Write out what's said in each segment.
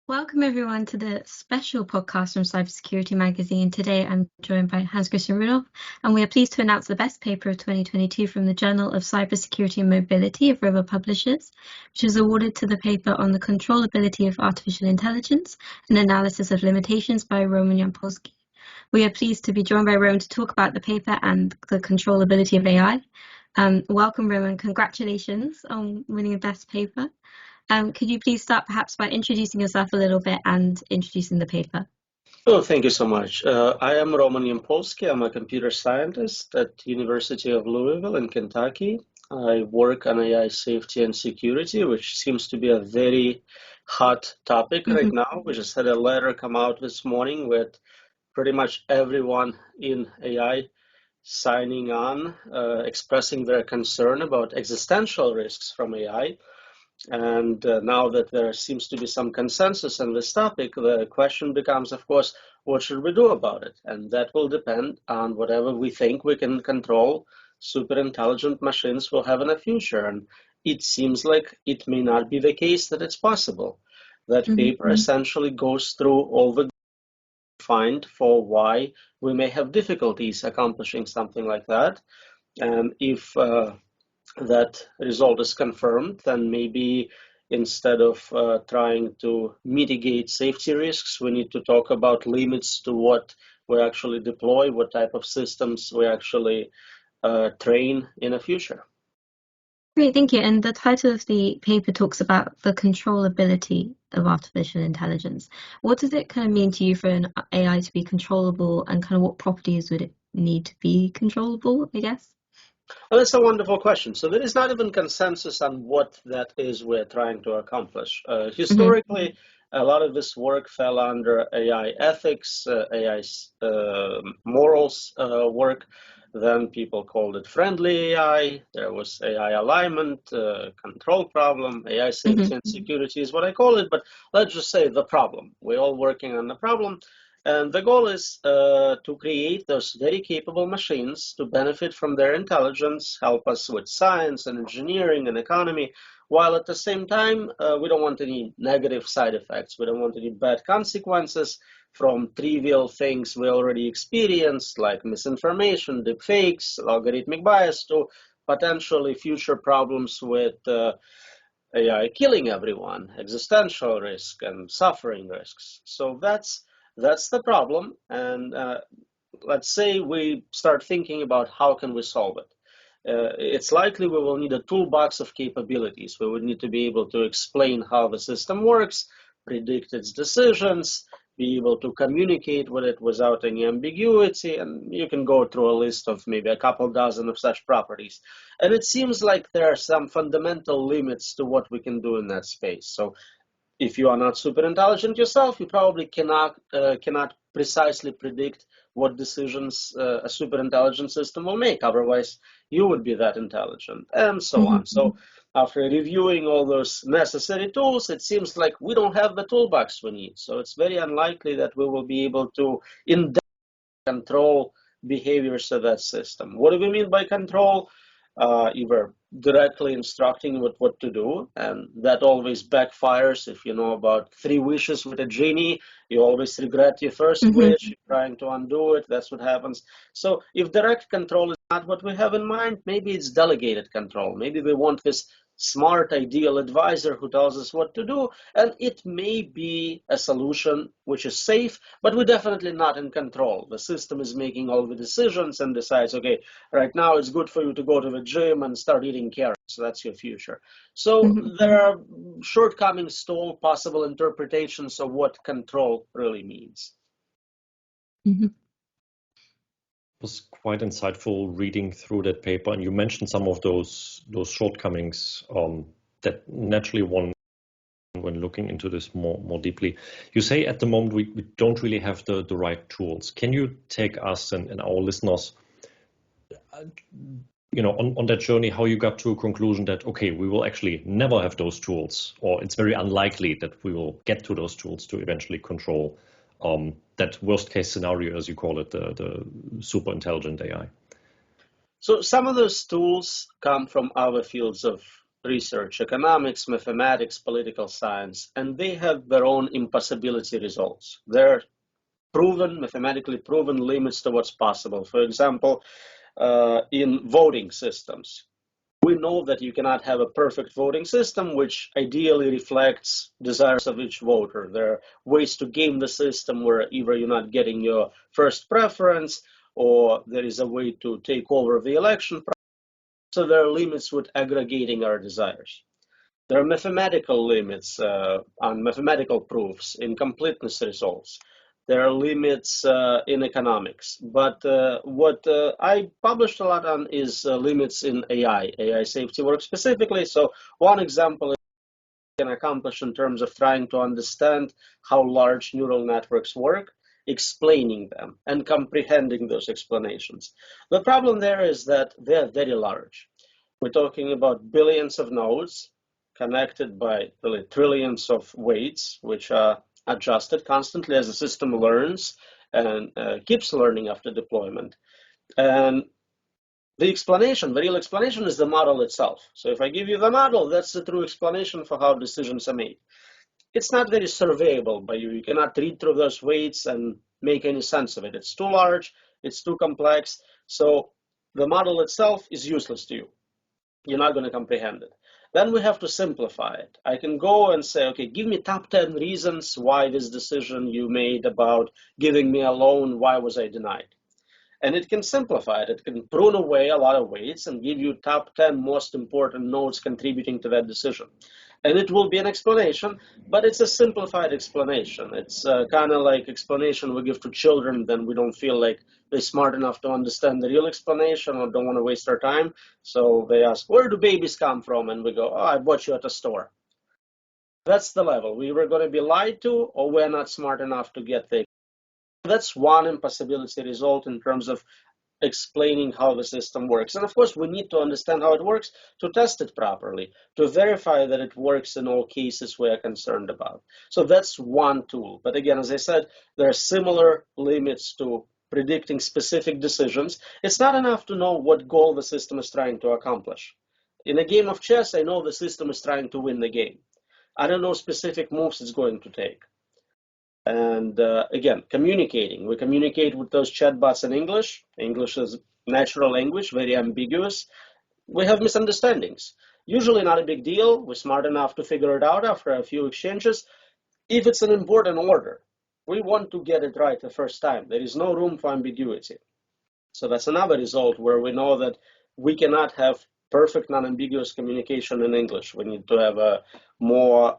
Welcome everyone to the special podcast from Cybersecurity Magazine. Today I'm joined by Hans Christian Rudolph, and we are pleased to announce the best paper of 2022 from the Journal of Cybersecurity and Mobility of River Publishers, which was awarded to the paper on the controllability of artificial intelligence and analysis of limitations by Roman Yampolskiy. We are pleased to be joined by Roman to talk about the paper and the controllability of AI. Welcome, Roman. Congratulations on winning the best paper. Could you please start perhaps by introducing yourself a little bit and introducing the paper? Oh, thank you so much. I am Roman Yampolskiy. I'm a computer scientist at University of Louisville in Kentucky. I work on AI safety and security, which seems to be a very hot topic right now. We just had a letter come out this morning with pretty much everyone in AI signing on, expressing their concern about existential risks from AI. And now that there seems to be some consensus on this topic, the question becomes, of course, what should we do about it? And that will depend on whatever we think we can control super intelligent machines will have in the future. And it seems like it may not be the case that it's possible. That paper essentially goes through all the find for why we may have difficulties accomplishing something like that. And if that result is confirmed, then maybe instead of trying to mitigate safety risks, we need to talk about limits to what we actually deploy, what type of systems we actually train in the future. Great, thank you. And the title of the paper talks about the controllability of artificial intelligence. What does it kind of mean to you for an AI to be controllable, and kind of what properties would it need to be controllable, I guess? Well, that's a wonderful question. So there is not even consensus on what that is we're trying to accomplish. Historically, a lot of this work fell under AI ethics, AI morals work. Then people called it friendly AI. There was AI alignment, control problem, AI safety and security is what I call it. But let's just say the problem. We're all working on the problem. And the goal is to create those very capable machines to benefit from their intelligence, help us with science and engineering and economy, while at the same time, we don't want any negative side effects. We don't want any bad consequences from trivial things we already experienced, like misinformation, deepfakes, logarithmic bias, to potentially future problems with AI killing everyone, existential risk and suffering risks. So that's the problem, and let's say we start thinking about how can we solve it. It's likely we will need a toolbox of capabilities. We would need to be able to explain how the system works, predict its decisions, be able to communicate with it without any ambiguity, and you can go through a list of maybe a couple dozen of such properties. And it seems like there are some fundamental limits to what we can do in that space. So if you are not super intelligent yourself, you probably cannot precisely predict what decisions a super intelligent system will make. Otherwise, you would be that intelligent, and so on. So after reviewing all those necessary tools, it seems like we don't have the toolbox we need. So it's very unlikely that we will be able to in-depth control behaviors of that system. What do we mean by control? Either directly instructing with what to do, and that always backfires. If you know about 3 wishes with a genie, you always regret your first wish, you're trying to undo it, that's what happens. So if direct control is not what we have in mind, maybe it's delegated control. Maybe we want this smart, ideal advisor who tells us what to do, and it may be a solution which is safe, but we're definitely not in control. The system is making all the decisions and decides, okay, right now it's good for you to go to the gym and start eating carrots. So that's your future. So there are shortcomings to all possible interpretations of what control really means. It was quite insightful reading through that paper, and you mentioned some of those shortcomings that naturally one, when looking into this more deeply. You say at the moment we don't really have the right tools. Can you take us and our listeners, on that journey, how you got to a conclusion that, okay, we will actually never have those tools, or it's very unlikely that we will get to those tools to eventually control that worst case scenario, as you call it, the super intelligent AI? So some of those tools come from other fields of research, economics, mathematics, political science, and they have their own impossibility results. They're proven, mathematically proven limits to what's possible. For example, in voting systems, we know that you cannot have a perfect voting system which ideally reflects desires of each voter. There are ways to game the system where either you're not getting your first preference or there is a way to take over the election process. So there are limits with aggregating our desires. There are mathematical limits on mathematical proofs in completeness results. There are limits in economics. But what I published a lot on is limits in AI safety work specifically. So one example is what we can accomplish in terms of trying to understand how large neural networks work, explaining them and comprehending those explanations. The problem there is that they're very large. We're talking about billions of nodes connected by really trillions of weights, which are adjusted constantly as the system learns and keeps learning after deployment. And the explanation, the real explanation, is the model itself. So if I give you the model, that's the true explanation for how decisions are made. It's not very surveyable by you. You cannot read through those weights and make any sense of it. It's too large, it's too complex. So the model itself is useless to you. You're not going to comprehend it. Then we have to simplify it. I can go and say, okay, give me top 10 reasons why this decision you made about giving me a loan, why was I denied? And it can simplify it. It can prune away a lot of weights and give you top 10 most important nodes contributing to that decision. And it will be an explanation, but it's a simplified explanation. It's kind of like explanation we give to children, then we don't feel like they're smart enough to understand the real explanation or don't want to waste their time. So they ask, where do babies come from? And we go, oh, I bought you at a store. That's the level. We were going to be lied to, or we're not smart enough to get the. That's one impossibility result in terms of explaining how the system works. And of course, we need to understand how it works to test it properly, to verify that it works in all cases we are concerned about. So that's one tool. But again, as I said, there are similar limits to predicting specific decisions. It's not enough to know what goal the system is trying to accomplish. In a game of chess, I know the system is trying to win the game. I don't know specific moves it's going to take. And again, communicating. We communicate with those chatbots in English. English is natural language, very ambiguous. We have misunderstandings. Usually not a big deal. We're smart enough to figure it out after a few exchanges. If it's an important order, we want to get it right the first time. There is no room for ambiguity. So that's another result where we know that we cannot have perfect non-ambiguous communication in English. We need to have a more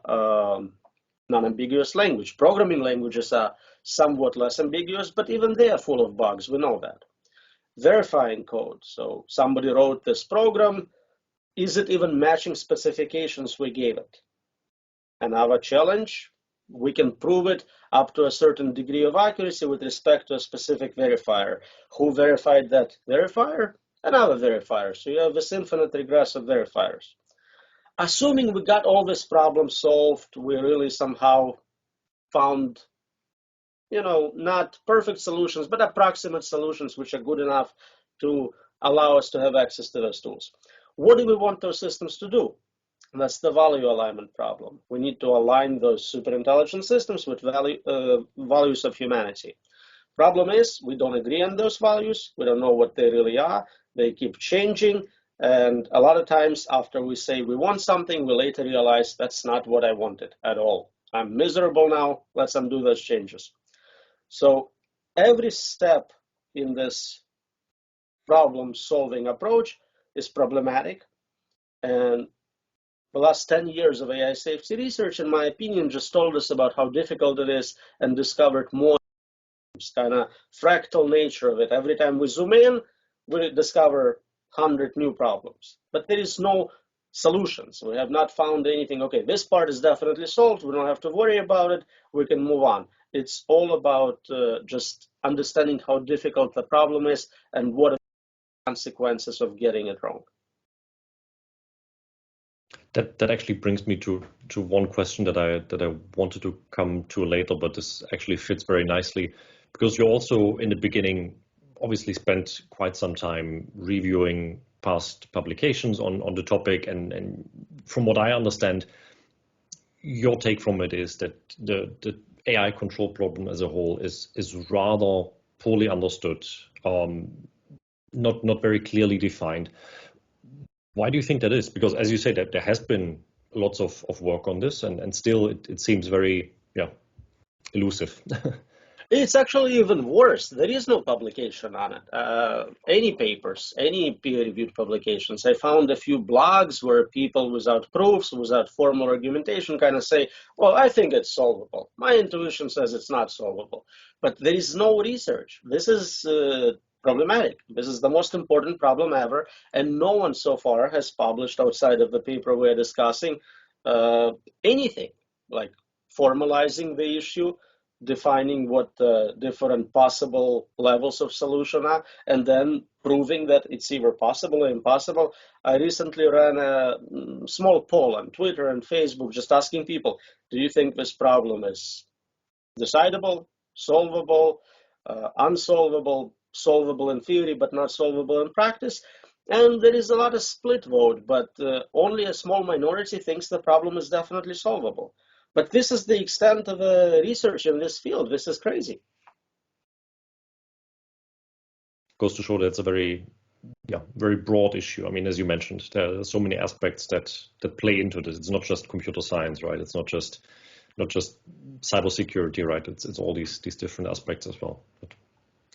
non-ambiguous language. Programming languages are somewhat less ambiguous, but even they are full of bugs. We know that. Verifying code. So somebody wrote this program. Is it even matching specifications we gave it? Another challenge. We can prove it up to a certain degree of accuracy with respect to a specific verifier. Who verified that verifier? Another verifier. So you have this infinite regress of verifiers. Assuming we got all this problem solved, we really somehow found, not perfect solutions, but approximate solutions which are good enough to allow us to have access to those tools. What do we want those systems to do? That's the value alignment problem. We need to align those superintelligent systems with values of humanity. Problem is, we don't agree on those values. We don't know what they really are. They keep changing. And a lot of times after we say we want something, we later realize that's not what I wanted at all. I'm miserable now. Let's undo those changes. So every step in this problem-solving approach is problematic. And the last 10 years of AI safety research, in my opinion, just told us about how difficult it is and discovered more kind of fractal nature of it. Every time we zoom in, we discover 100 new problems, but there is no solutions. We have not found anything. Okay, this part is definitely solved. We don't have to worry about it. We can move on. It's all about just understanding how difficult the problem is and what are the consequences of getting it wrong. That actually brings me to one question that I wanted to come to later, but this actually fits very nicely because you also in the beginning obviously spent quite some time reviewing past publications on the topic and from what I understand, your take from it is that the AI control problem as a whole is rather poorly understood, not very clearly defined. Why do you think that is? Because as you say, that there has been lots of work on this, and still it seems very elusive. It's actually even worse. There is no publication on it. Any papers, any peer-reviewed publications. I found a few blogs where people without proofs, without formal argumentation kind of say, well, I think it's solvable. My intuition says it's not solvable. But there is no research. This is problematic. This is the most important problem ever. And no one so far has published outside of the paper we're discussing anything like formalizing the issue, defining what the different possible levels of solution are, and then proving that it's either possible or impossible. I recently ran a small poll on Twitter and Facebook just asking people, do you think this problem is decidable, solvable, unsolvable, solvable in theory, but not solvable in practice? And there is a lot of split vote, but only a small minority thinks the problem is definitely solvable. But this is the extent of research in this field. This is crazy. Goes to show that it's a very broad issue. I mean, as you mentioned, there are so many aspects that play into this. It's not just computer science, right? It's not just cybersecurity, right? It's all these different aspects as well. But,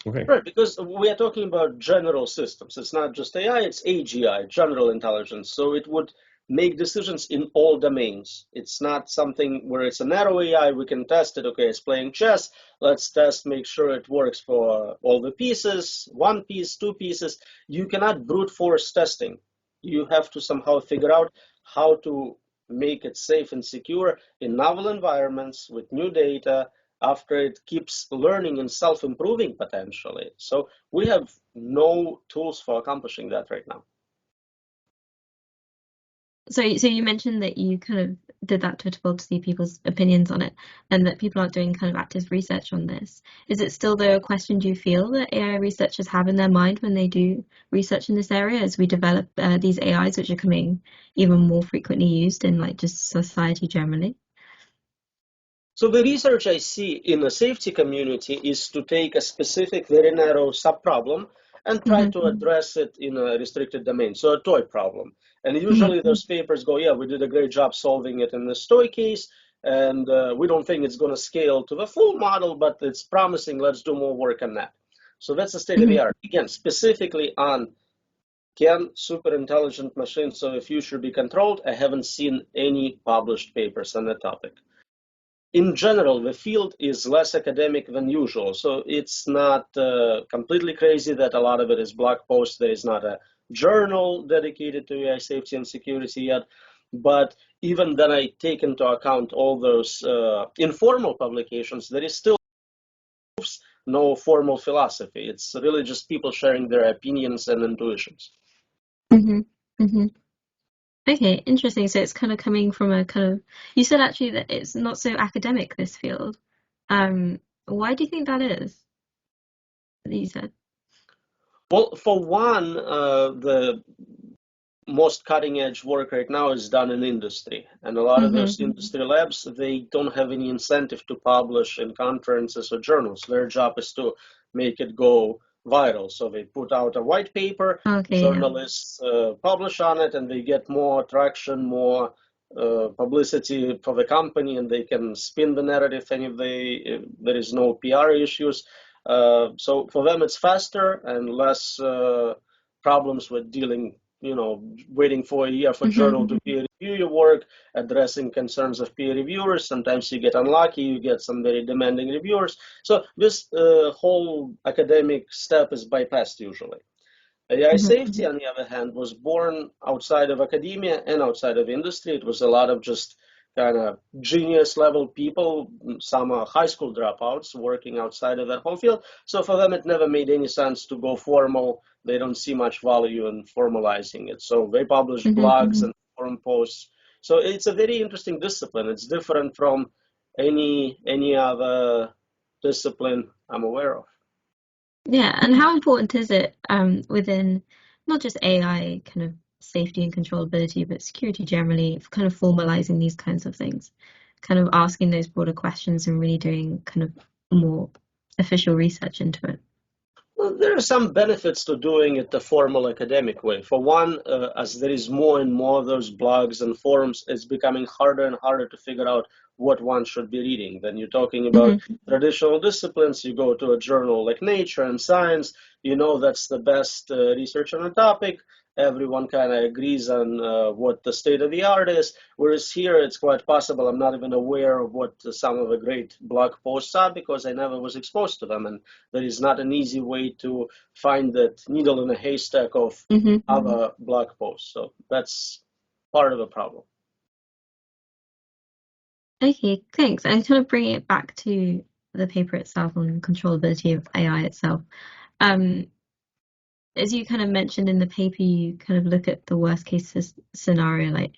okay. Right, because we are talking about general systems. It's not just AI, it's AGI, general intelligence. So it would make decisions in all domains. It's not something where it's a narrow AI, we can test it. Okay, it's playing chess. Let's test, make sure it works for all the pieces, one piece, two pieces. You cannot brute force testing. You have to somehow figure out how to make it safe and secure in novel environments with new data after it keeps learning and self-improving potentially. So we have no tools for accomplishing that right now. So you mentioned that you kind of did that Twitter poll to see people's opinions on it, and that people aren't doing kind of active research on this. Is it still the question, do you feel that AI researchers have in their mind when they do research in this area as we develop these AIs, which are coming even more frequently used in like just society generally? So the research I see in the safety community is to take a specific, very narrow subproblem and try to address it in a restricted domain, so a toy problem. And usually those papers go, yeah, we did a great job solving it in this toy case, and we don't think it's going to scale to the full model, but it's promising, let's do more work on that. So that's the state of the art. Again, specifically on can super intelligent machines of the future be controlled? I haven't seen any published papers on the topic. In general, the field is less academic than usual, so it's not completely crazy that a lot of it is blog posts. There is not a journal dedicated to AI safety and security yet, but even then I take into account all those informal publications, there is still no formal philosophy. It's really just people sharing their opinions and intuitions. Okay, interesting. So it's kind of coming from a kind of, you said actually that it's not so academic, this field. Why do you think that is? That you said. Well, for one, the most cutting edge work right now is done in industry. And a lot of those industry labs, they don't have any incentive to publish in conferences or journals. Their job is to make it go viral. So they put out a white paper, journalists publish on it, and they get more traction, more publicity for the company, and they can spin the narrative if there is no PR issues. So for them, it's faster and less problems with dealing, waiting for a year for journal to peer review your work, addressing concerns of peer reviewers. Sometimes you get unlucky, you get some very demanding reviewers. So this whole academic step is bypassed usually. AI safety, on the other hand, was born outside of academia and outside of industry. It was a lot of just kind of genius level people, some are high school dropouts working outside of that whole field. So for them, it never made any sense to go formal. They don't see much value in formalizing it. So they publish blogs and forum posts. So it's a very interesting discipline. It's different from any other discipline I'm aware of. Yeah, and how important is it within not just AI kind of safety and controllability, but security generally, kind of formalizing these kinds of things, kind of asking those broader questions and really doing kind of more official research into it? Well, there are some benefits to doing it the formal academic way. For one, as there is more and more of those blogs and forums, it's becoming harder and harder to figure out what one should be reading. Then you're talking about traditional disciplines, you go to a journal like Nature and Science, you know that's the best research on a topic. Everyone kind of agrees on what the state of the art is. Whereas here, it's quite possible I'm not even aware of what some of the great blog posts are because I never was exposed to them. And there is not an easy way to find that needle in a haystack of other blog posts. So that's part of the problem. Okay, thanks. And kind of bringing it back to the paper itself on controllability of AI itself. As you kind of mentioned in the paper, you kind of look at the worst case scenario, like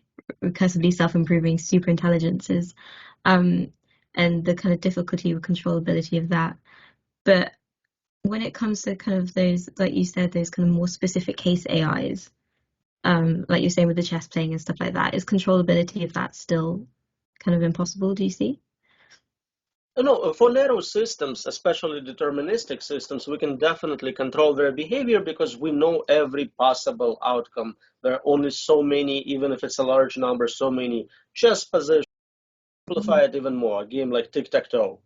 recursively self-improving superintelligences, and the kind of difficulty with controllability of that. But when it comes to kind of those, like you said, those kind of more specific case AIs, like you're saying with the chess playing and stuff like that, is controllability of that still kind of impossible, do you see? No, for narrow systems, especially deterministic systems, we can definitely control their behavior because we know every possible outcome. There are only so many, even if it's a large number, so many chess positions. Simplify it even more, a game like tic-tac-toe.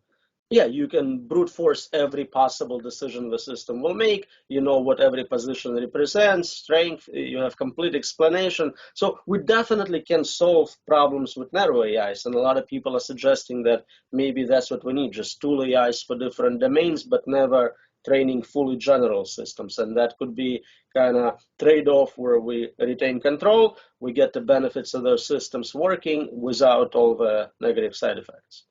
Yeah, you can brute force every possible decision the system will make. You know what every position represents, strength, you have complete explanation. So we definitely can solve problems with narrow AIs. And a lot of people are suggesting that maybe that's what we need, just tool AIs for different domains, but never training fully general systems. And that could be kind of trade-off where we retain control, we get the benefits of those systems working without all the negative side effects.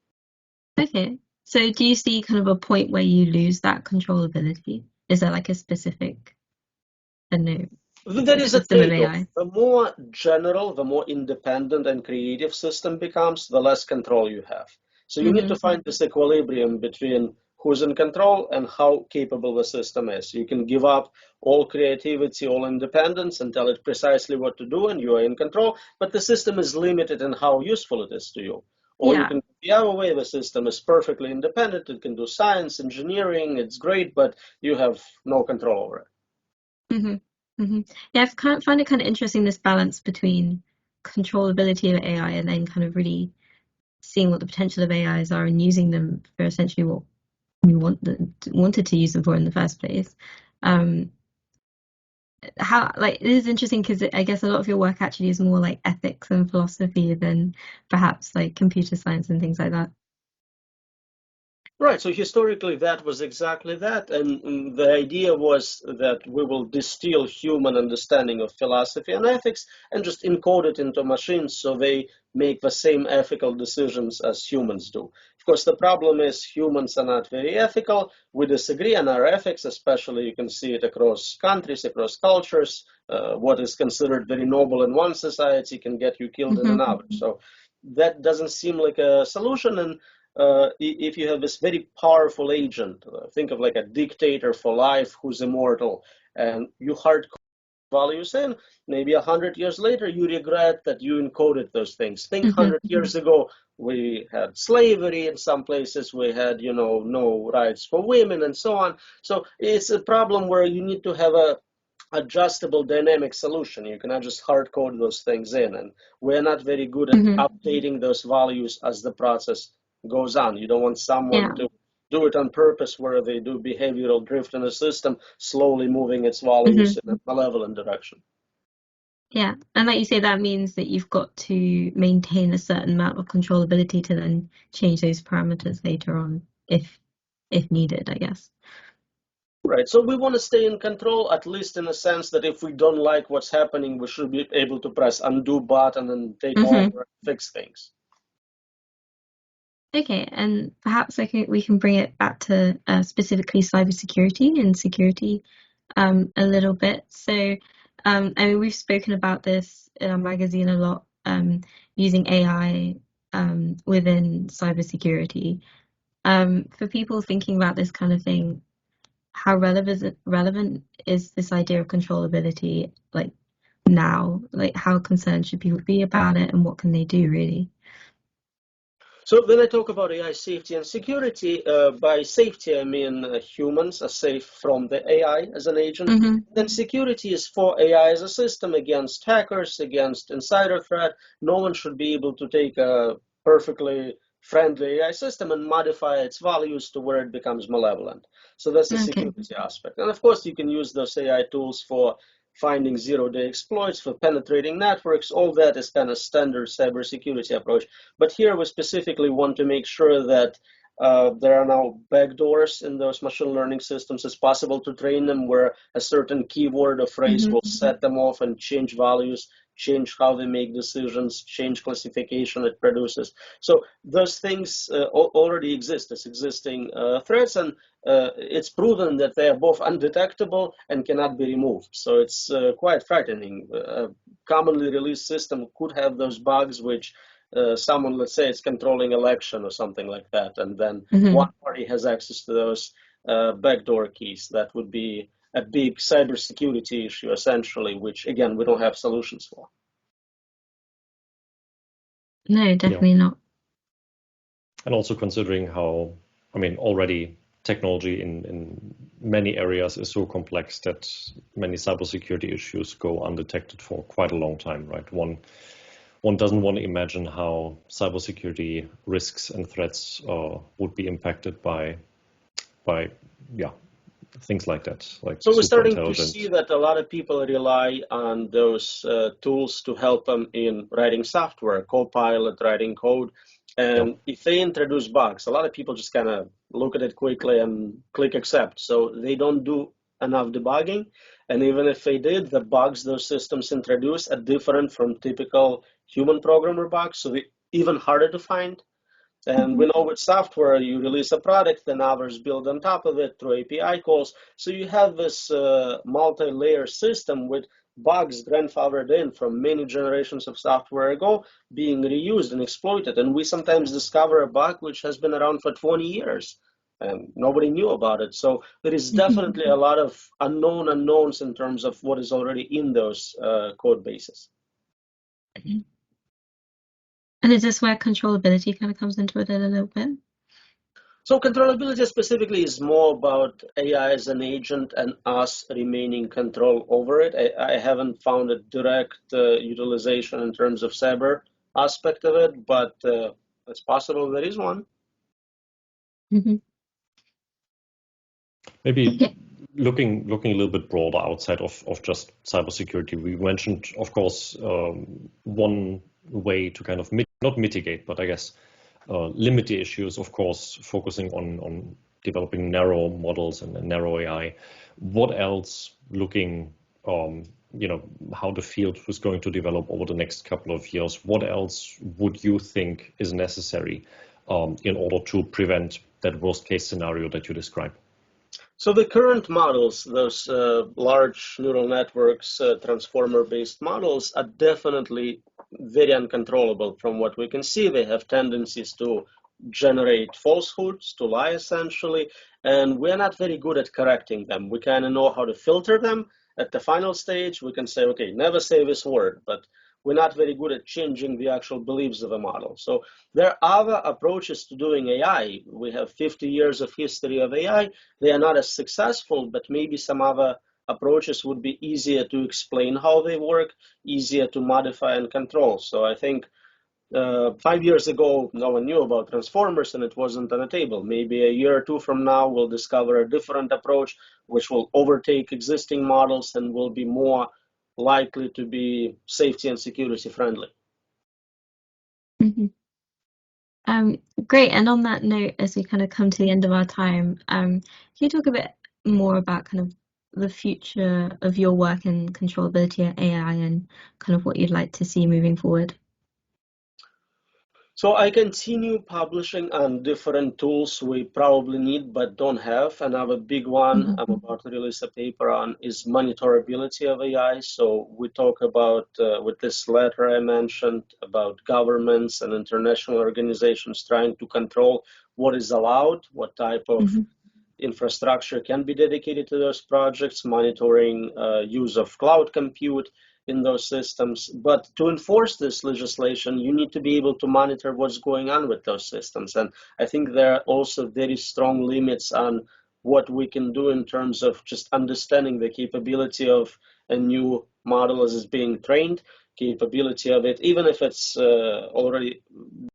Okay. So do you see kind of a point where you lose that controllability? Is there like a specific, I don't know, There is a system of trade-off. AI? The more general, the more independent and creative system becomes, the less control you have. So you need to find this equilibrium between who's in control and how capable the system is. You can give up all creativity, all independence, and tell it precisely what to do, and you are in control, but the system is limited in how useful it is to you. Or you can go the other way, the system is perfectly independent, it can do science, engineering, it's great, but you have no control over it. Yeah, I find it kind of interesting, this balance between controllability of AI and then kind of really seeing what the potential of AIs are and using them for essentially what we wanted to use them for in the first place. It is interesting because I guess a lot of your work actually is more like ethics and philosophy than perhaps like computer science and things like that. Right, so historically that was exactly that, and the idea was that we will distill human understanding of philosophy and ethics and just encode it into machines so they make the same ethical decisions as humans do. Of course, the problem is humans are not very ethical. We disagree on our ethics, especially you can see it across countries, across cultures. What is considered very noble in one society can get you killed in another. So that doesn't seem like a solution, and if you have this very powerful agent, think of like a dictator for life who's immortal, and you hard values in, maybe 100 years later, you regret that you encoded those things. Think 100 years ago, we had slavery in some places, we had, no rights for women and so on. So it's a problem where you need to have a adjustable dynamic solution. You cannot just hard code those things in, and we're not very good at updating those values as the process goes on. You don't want someone to do it on purpose where they do behavioral drift in the system, slowly moving its values in a malevolent direction. Yeah, and like you say, that means that you've got to maintain a certain amount of controllability to then change those parameters later on if needed, I guess. Right, so we want to stay in control, at least in a sense that if we don't like what's happening, we should be able to press undo button and take over and fix things. Okay, and perhaps we can bring it back to specifically cybersecurity and security a little bit. So, I mean, we've spoken about this in our magazine a lot, using AI within cybersecurity. For people thinking about this kind of thing, how relevant is this idea of controllability, like now? Like, how concerned should people be about it, and what can they do, really? So when I talk about AI safety and security, by safety I mean humans are safe from the AI as an agent. Mm-hmm. Then security is for AI as a system against hackers, against insider threat. No one should be able to take a perfectly friendly AI system and modify its values to where it becomes malevolent. So that's the Okay. security aspect. And of course, you can use those AI tools for finding zero-day exploits, for penetrating networks. All that is kind of standard cybersecurity approach. But here we specifically want to make sure that there are now backdoors in those machine learning systems. It's possible to train them where a certain keyword or phrase will set them off and change values, change how they make decisions, change classification it produces. So those things already exist as existing threats, and it's proven that they are both undetectable and cannot be removed. So it's quite frightening. A commonly released system could have those bugs which someone, let's say it's controlling election or something like that, and then one party has access to those backdoor keys. That would be a big cybersecurity issue, essentially, which, again, we don't have solutions for. No, definitely not. And also considering how, I mean, already technology in many areas is so complex that many cybersecurity issues go undetected for quite a long time, right? One doesn't want to imagine how cybersecurity risks and threats would be impacted by things like that. So we're starting to see that a lot of people rely on those tools to help them in writing software, Copilot, writing code. And if they introduce bugs, a lot of people just kind of look at it quickly and click accept. So they don't do enough debugging. And even if they did, the bugs those systems introduce are different from typical human programmer bugs. So they're even harder to find. And we know with software, you release a product, then others build on top of it through API calls. So you have this multi-layer system with bugs grandfathered in from many generations of software ago being reused and exploited. And we sometimes discover a bug which has been around for 20 years and nobody knew about it. So there is definitely a lot of unknown unknowns in terms of what is already in those code bases. And is this where controllability kind of comes into it a little bit? So controllability specifically is more about AI as an agent and us remaining control over it. I haven't found a direct utilization in terms of cyber aspect of it, but it's possible there is one. Maybe looking a little bit broader outside of just cybersecurity, we mentioned, of course, one way to kind of not mitigate, but I guess limit the issues, of course, focusing on developing narrow models and narrow AI. What else, looking, how the field was going to develop over the next couple of years, what else would you think is necessary in order to prevent that worst case scenario that you describe? So the current models, those large neural networks, transformer-based models, are definitely very uncontrollable from what we can see. They have tendencies to generate falsehoods, to lie essentially, and we're not very good at correcting them. We kind of know how to filter them. At the final stage, we can say, okay, never say this word, but we're not very good at changing the actual beliefs of a model. So there are other approaches to doing AI. We have 50 years of history of AI. They are not as successful, but maybe some other approaches would be easier to explain how they work, easier to modify and control. So I think 5 years ago, no one knew about transformers and it wasn't on the table. Maybe a year or two from now, we'll discover a different approach, which will overtake existing models and will be more likely to be safety and security friendly. Great. And on that note, as we kind of come to the end of our time, can you talk a bit more about kind of the future of your work in controllability at AI and kind of what you'd like to see moving forward? So I continue publishing on different tools we probably need but don't have. Another big one I'm about to release a paper on is monitorability of AI. So we talk about, with this letter I mentioned, about governments and international organizations trying to control what is allowed, what type of infrastructure can be dedicated to those projects, monitoring use of cloud compute, in those systems. But to enforce this legislation, you need to be able to monitor what's going on with those systems. And I think there are also very strong limits on what we can do in terms of just understanding the capability of a new model as it's being trained, capability of it, even if it's already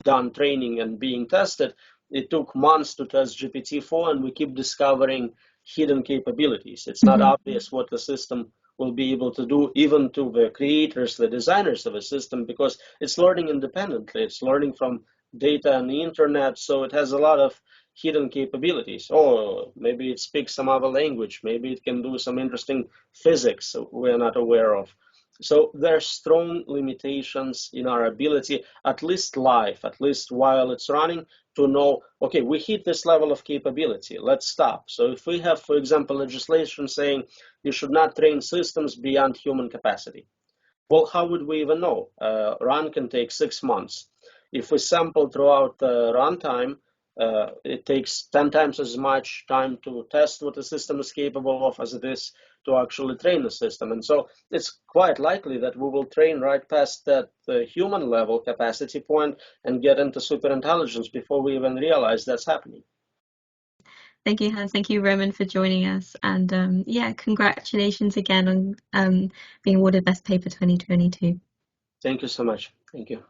done training and being tested. It took months to test GPT-4, and we keep discovering hidden capabilities. It's not obvious what the system will be able to do, even to the creators, the designers of a system, because it's learning independently. It's learning from data on the internet, so it has a lot of hidden capabilities. Or maybe it speaks some other language. Maybe it can do some interesting physics we're not aware of. So there are strong limitations in our ability, at least live, at least while it's running, to know, okay, we hit this level of capability, let's stop. So if we have, for example, legislation saying you should not train systems beyond human capacity, well, how would we even know? Run can take 6 months. If we sample throughout the runtime, it takes 10 times as much time to test what the system is capable of as it is to actually train the system. And so it's quite likely that we will train right past that human level capacity point and get into superintelligence before we even realize that's happening. Thank you, Hans. Thank you, Roman, for joining us. And yeah, congratulations again on being awarded Best Paper 2022. Thank you so much. Thank you.